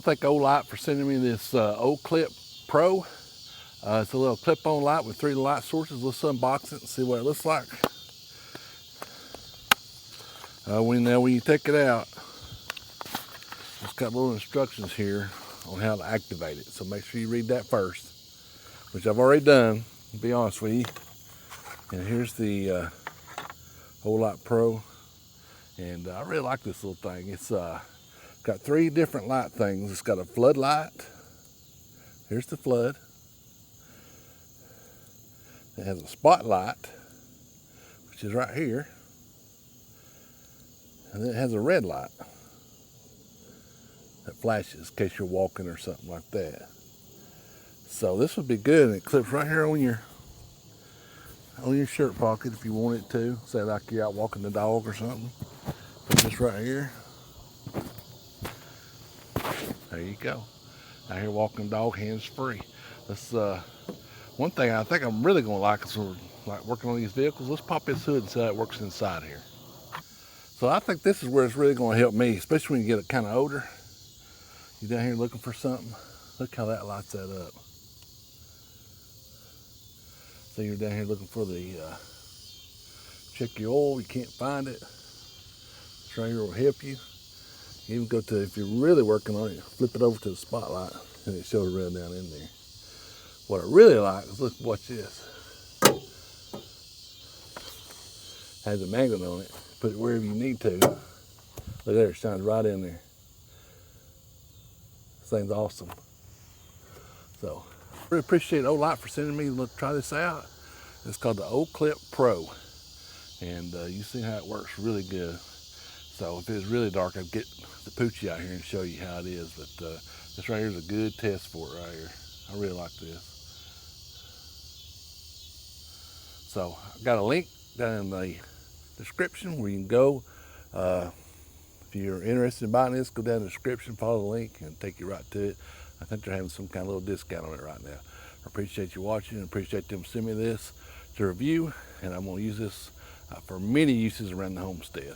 Thank Olight for sending me this old clip Pro. It's a little clip-on light with 3 light sources. Let's unbox it and see what it looks like. When you take it out, it's got little instructions here on how to activate it. So make sure you read that first, which I've already done, to be honest with you. And here's the Olight Pro. And I really like this little thing. It's got 3 different light things. It's got a floodlight. Here's the flood. It has a spotlight, which is right here. And then it has a red light that flashes in case you're walking or something like that. So this would be good, and it clips right here on your shirt pocket if you want it to. Say like you're out walking the dog or something. Put this right here. There you go. Out here walking the dog, hands free. Let's one thing I think I'm really gonna like is we're like working on these vehicles. Let's pop this hood and see how it works inside here. So I think this is where it's really gonna help me, especially when you get kind of older. You're down here looking for something. Look how that lights that up. So you're down here looking for the check your oil. You can't find it. This right here will help you. You even go to, if you're really working on it, flip it over to the spotlight and it shows red down in there. What I really like is, look, watch this. Has a magnet on it. Put it wherever you need to. Look there, it shines right in there. This thing's awesome. So, really appreciate Olight for sending me to try this out. It's called the Old Clip Pro. And you see how it works really good. So if it was really dark, I'd get the Poochie out here and show you how it is. But this right here is a good test for it right here. I really like this. So I've got a link down in the description where you can go. If you're interested in buying this, go down in the description, follow the link, and take you right to it. I think they're having some kind of little discount on it right now. I appreciate you watching and appreciate them sending me this to review. And I'm going to use this for many uses around the homestead.